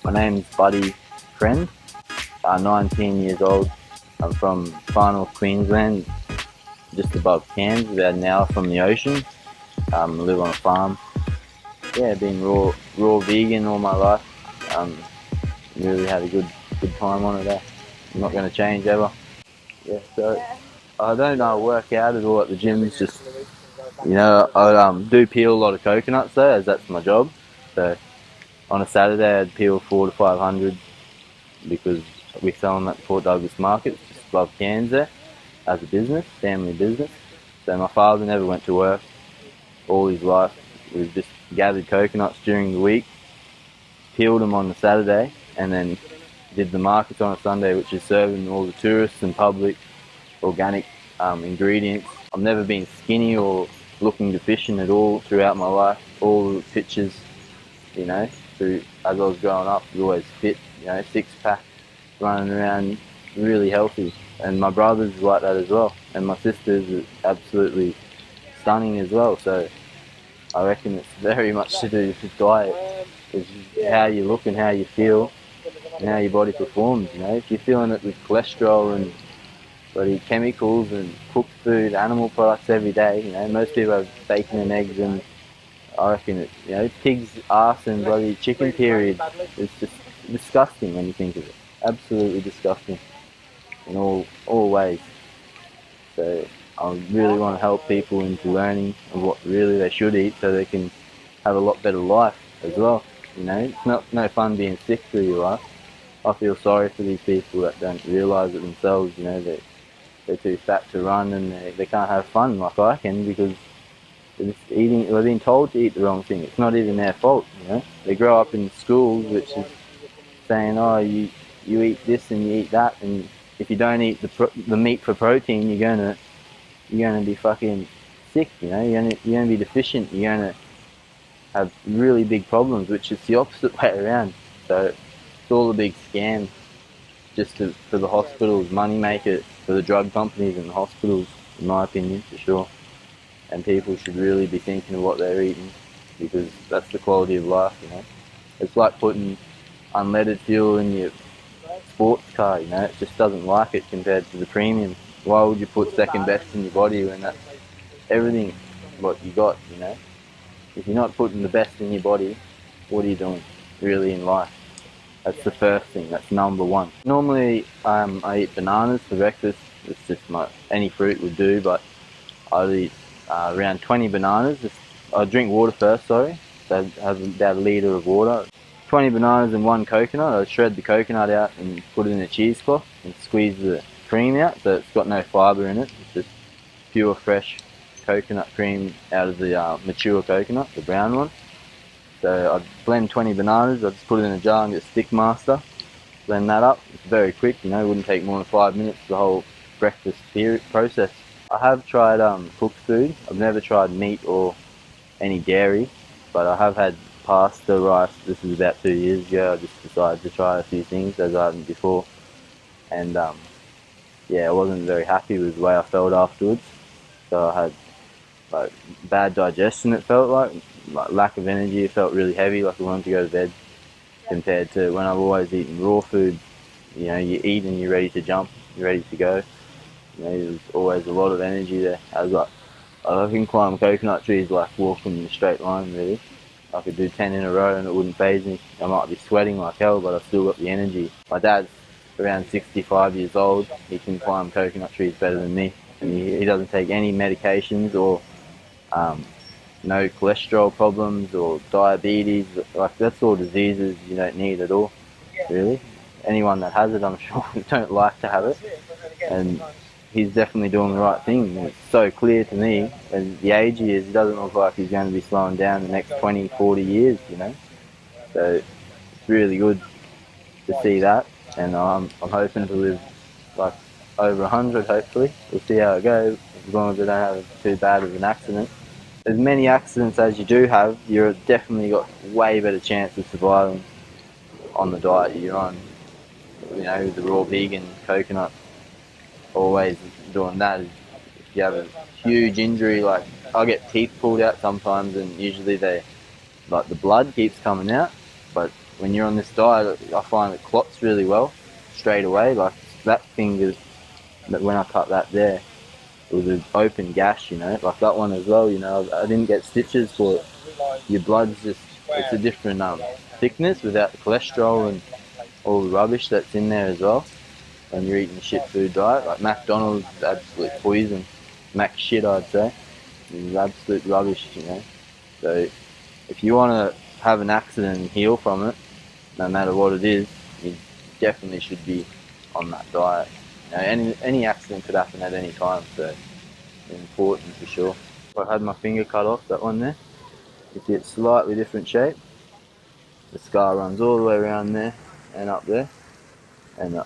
My name's Buddy Friend. I'm 19 years old. I'm from far north Queensland, just above Cairns, about an hour from the ocean. I live on a farm. Yeah, been raw vegan all my life. Really had a good time on it. I'm not going to change ever. Yeah, so I don't work out at all at the gym. It's just, I do peel a lot of coconuts though, as that's my job. So on a Saturday I'd peel 400 to 500 because we sell them at Port Douglas Market, just above Cairns there, as a business, family business. So my father never went to work all his life. We've just gathered coconuts during the week, peeled them on the Saturday, and then did the markets on a Sunday, which is serving all the tourists and public organic ingredients. I've never been skinny or looking deficient at all throughout my life. All the pictures, as I was growing up, I was always fit, six-pack, running around, really healthy. And my brother's like that as well, and my sister's absolutely stunning as well. So I reckon it's very much to do with diet. It's how you look and how you feel and how your body performs. If you're feeling it with cholesterol and bloody chemicals and cooked food, animal products every day, most people have bacon and eggs, and I reckon it, pig's arse and bloody chicken period. It's just disgusting when you think of it. Absolutely disgusting in all ways. So I really want to help people into learning of what really they should eat so they can have a lot better life as well. It's no fun being sick through your life. I feel sorry for these people that don't realise it themselves, they're too fat to run and they can't have fun like I can because they're being told to eat the wrong thing. It's not even their fault, They grow up in schools which is saying, oh, you eat this and you eat that, and if you don't eat the meat for protein, you're gonna be fucking sick, you're gonna be deficient, you're gonna have really big problems, which is the opposite way around. So it's all a big scam just for the hospitals, money maker for the drug companies and the hospitals, in my opinion, for sure. And people should really be thinking of what they're eating because that's the quality of life, It's like putting unleaded fuel in your sports car, it just doesn't like it compared to the premium. Why would you put second best in your body when that's everything what you got, If you're not putting the best in your body, what are you doing really in life? That's the first thing, that's number one. Normally I eat bananas for breakfast. It's just any fruit would do, but I'd eat around 20 bananas. I'd drink water first, sorry. So I'd have about a litre of water. 20 bananas and one coconut. I'd shred the coconut out and put it in a cheesecloth and squeeze the cream out so it's got no fibre in it. It's just pure fresh coconut cream out of the mature coconut, the brown one. So I'd blend 20 bananas, I'd just put it in a jar and get a stick master, blend that up. It's very quick, it wouldn't take more than 5 minutes, the whole breakfast process. I have tried cooked food. I've never tried meat or any dairy, but I have had pasta, rice. This is about 2 years ago. I just decided to try a few things as I hadn't before, and I wasn't very happy with the way I felt afterwards. So I had bad digestion, it felt like lack of energy. It felt really heavy, like I wanted to go to bed, compared to when I've always eaten raw food. You eat and you're ready to jump, you're ready to go. There's always a lot of energy there. I can climb coconut trees like walking in a straight line, really. I could do 10 in a row and it wouldn't faze me. I might be sweating like hell, but I've still got the energy. My dad's around 65 years old. He can climb coconut trees better than me. And he doesn't take any medications or no cholesterol problems or diabetes. That's all diseases you don't need at all, really. Anyone that has it, I'm sure, don't like to have it. And he's definitely doing the right thing. And it's so clear to me, and the age he is, he doesn't look like he's going to be slowing down the next 20, 40 years, So it's really good to see that, and I'm hoping to live over 100, hopefully. We'll see how it goes, as long as I don't have too bad of an accident. As many accidents as you do have, you've definitely got way better chance of surviving on the diet you're on. The raw vegan coconut, always doing that. If you have a huge injury, like I'll get teeth pulled out sometimes, and usually the blood keeps coming out, but when you're on this diet, I find it clots really well straight away. Like that finger, that when I cut that there, it was an open gash, you know, like that one as well, you know. I didn't get stitches for it. Your blood's just, it's a different thickness without the cholesterol and all the rubbish that's in there as well. When you're eating a shit food diet, like McDonald's, absolute poison. Mac shit, I'd say. It's absolute rubbish, you know. So if you want to have an accident and heal from it, no matter what it is, you definitely should be on that diet. You know, any accident could happen at any time, so it's important for sure. I had my finger cut off, that one there. You see it's slightly different shape. The scar runs all the way around there and up there. And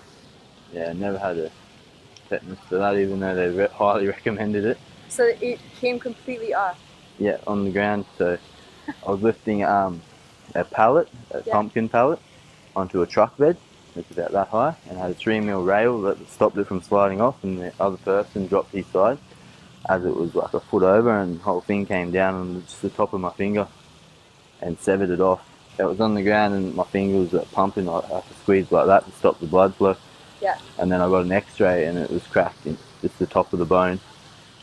yeah, never had a tetanus for that, even though they highly recommended it. So it came completely off? Yeah, on the ground. So I was lifting a pallet, pumpkin pallet, onto a truck bed. It's about that high, and had a 3mm rail that stopped it from sliding off, and the other person dropped his side as it was like a foot over, and the whole thing came down on just the top of my finger and severed it off. It was on the ground and my finger was pumping. I had to squeeze like that to stop the blood flow. Yeah. And then I got an x-ray and it was cracked in just the top of the bone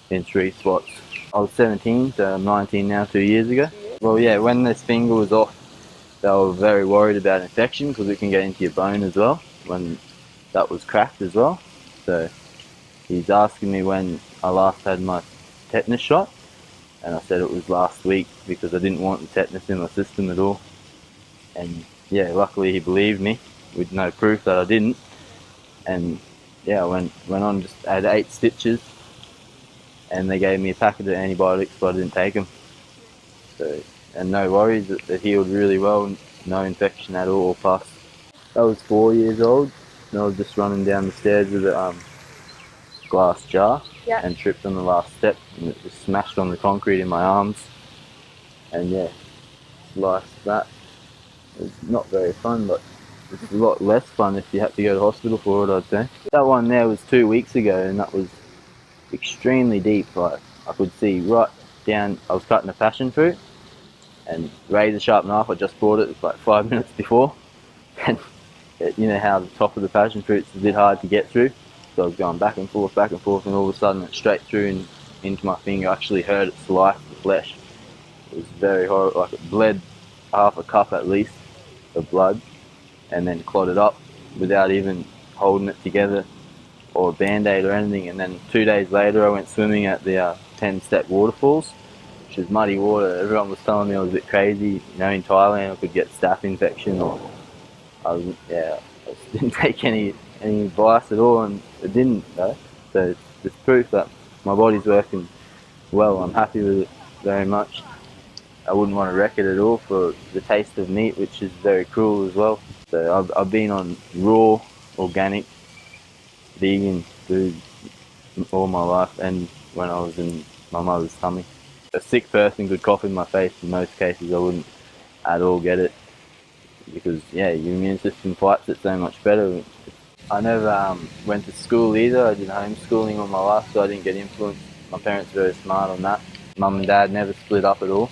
in 3 spots. I was 17, so I'm 19 now, 2 years ago. Well, yeah, when this finger was off, they were very worried about infection because it can get into your bone as well when that was cracked as well. So he's asking me when I last had my tetanus shot, and I said it was last week because I didn't want the tetanus in my system at all. And yeah, luckily he believed me with no proof that I didn't. And yeah, I went on, just had 8 stitches, and they gave me a packet of antibiotics, but I didn't take them. So, and no worries, it healed really well, no infection at all, pus. I was 4 years old, and I was just running down the stairs with a glass jar, and tripped on the last step, and it just smashed on the concrete in my arms. And yeah, sliced that. It's not very fun, but it's a lot less fun if you had to go to hospital for it, I'd say. That one there was 2 weeks ago, and that was extremely deep. Like, I could see right down. I was cutting a passion fruit, and razor sharp knife, I just bought it, it's like 5 minutes before. And you know how the top of the passion fruit's a bit hard to get through, so I was going back and forth, and all of a sudden it straight through and into my finger. I actually heard it slice the flesh. It was very horrible, like it bled half a cup at least of blood, and then clotted up without even holding it together or a band-aid or anything. And then 2 days later I went swimming at the 10-step waterfalls, which is muddy water. Everyone was telling me I was a bit crazy, you know, in Thailand I could get staph infection, or I didn't take any advice at all, and it didn't though. So it's proof that my body's working well. I'm happy with it very much. I wouldn't want to wreck it at all for the taste of meat, which is very cruel as well. So I've been on raw, organic, vegan food all my life, and when I was in my mother's tummy. A sick person could cough in my face. In most cases I wouldn't at all get it, because yeah, your immune system fights it so much better. I never went to school either. I did homeschooling all my life, so I didn't get influenced. My parents were very smart on that. Mum and dad never split up at all,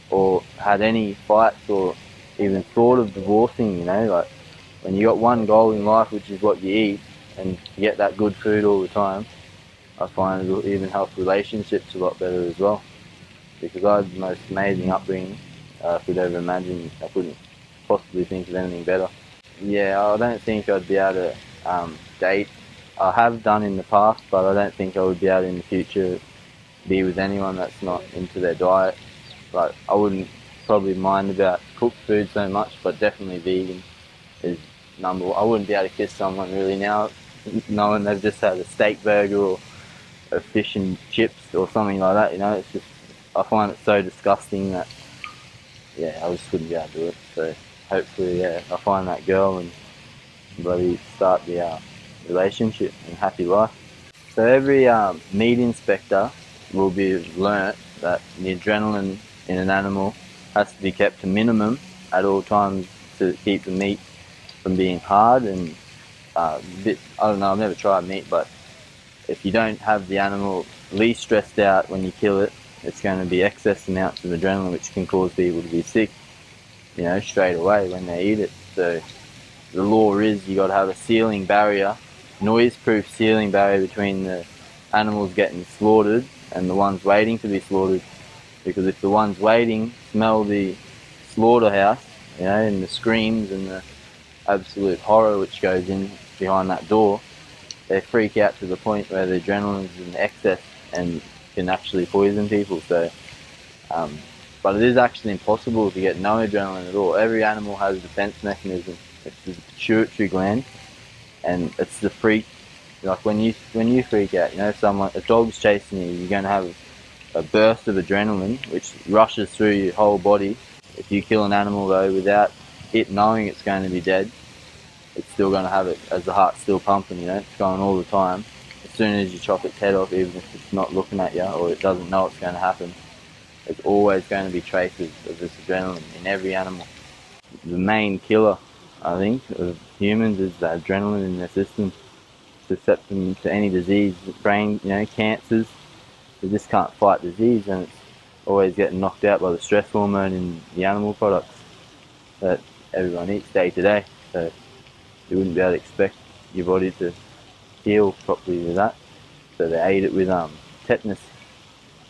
or had any fights, or even thought of divorcing, you know. Like, when you got one goal in life, which is what you eat, and you get that good food all the time, I find it'll even help relationships a lot better as well. Because I had the most amazing upbringing I could ever imagine. I couldn't possibly think of anything better. Yeah, I don't think I'd be able to date. I have done in the past, but I don't think I would be able to in the future be with anyone that's not into their diet. Like, I wouldn't probably mind about cooked food so much, but definitely vegan is number one. I wouldn't be able to kiss someone really now, knowing they've just had a steak burger or a fish and chips or something like that, you know. It's just, I find it so disgusting that, yeah, I just wouldn't be able to do it. So hopefully, yeah, I find that girl and bloody start the relationship and happy life. So every meat inspector will be learnt that the adrenaline in an animal has to be kept to minimum at all times to keep the meat from being hard and a bit, I don't know, I've never tried meat, but if you don't have the animal least stressed out when you kill it, it's going to be excess amounts of adrenaline, which can cause people to be sick. you know, straight away when they eat it. So the law is you got to have a ceiling barrier, noise-proof ceiling barrier between the animals getting slaughtered and the ones waiting to be slaughtered. Because if the ones waiting smell the slaughterhouse, you know, and the screams and the absolute horror which goes in behind that door, they freak out to the point where the adrenaline is in excess and can actually poison people. So, but it is actually impossible to get no adrenaline at all. Every animal has a defense mechanism. It's the pituitary gland, and it's the freak. Like when you freak out, you know, a dog's chasing you, you're going to have a burst of adrenaline which rushes through your whole body. If you kill an animal though without it knowing it's going to be dead, it's still going to have it as the heart's still pumping, you know, it's going all the time. As soon as you chop its head off, even if it's not looking at you or it doesn't know what's going to happen, there's always going to be traces of this adrenaline in every animal. The main killer, I think, of humans is the adrenaline in their system. Susceptible to any disease, brain, you know, cancers. They just can't fight disease, and it's always getting knocked out by the stress hormone in the animal products that everyone eats day to day. So you wouldn't be able to expect your body to heal properly with that. So they ate it with tetanus,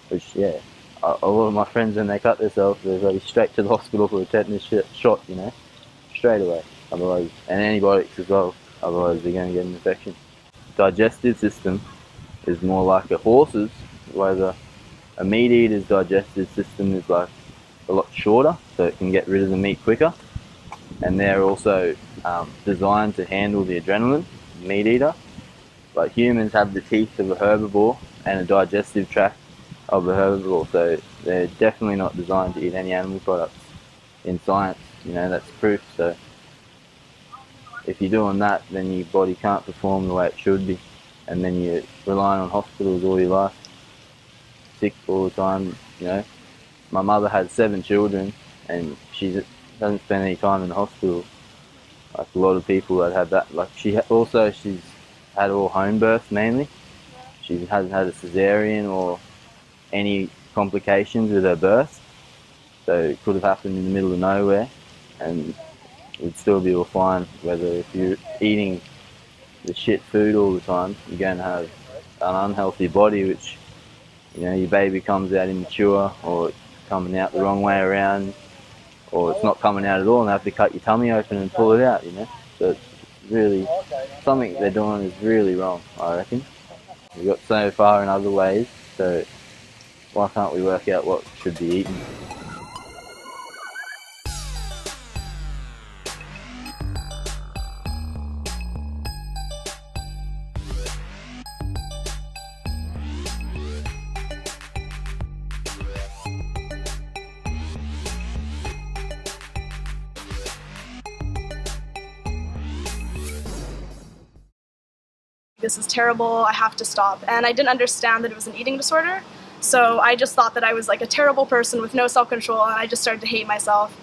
which, yeah, a lot of my friends, when they cut themselves, they're really straight to the hospital for a tetanus shot, you know, straight away. Otherwise, and antibiotics as well, otherwise they're going to get an infection. Digestive system is more like a horse's, whereas a meat eater's digestive system is like a lot shorter, so it can get rid of the meat quicker. And they're also designed to handle the adrenaline, meat eater. But humans have the teeth of a herbivore and a digestive tract of a herbivore, so they're definitely not designed to eat any animal products. In science, you know, that's proof. So if you're doing that, then your body can't perform the way it should be, and then you're relying on hospitals all your life, sick all the time. You know, my mother had 7 children, and she doesn't spend any time in the hospital like a lot of people that have that. Like she's had all home births mainly. She hasn't had a cesarean or any complications with her birth, so it could have happened in the middle of nowhere, and it'd still be all fine. Whether if you're eating the shit food all the time, you're going to have an unhealthy body, which, you know, your baby comes out immature, or it's coming out the wrong way around, or it's not coming out at all, and they have to cut your tummy open and pull it out, you know. So it's really, something they're doing is really wrong, I reckon. We've got so far in other ways, so why can't we work out what should be eaten? This is terrible, I have to stop. And I didn't understand that it was an eating disorder, so I just thought that I was like a terrible person with no self-control, and I just started to hate myself.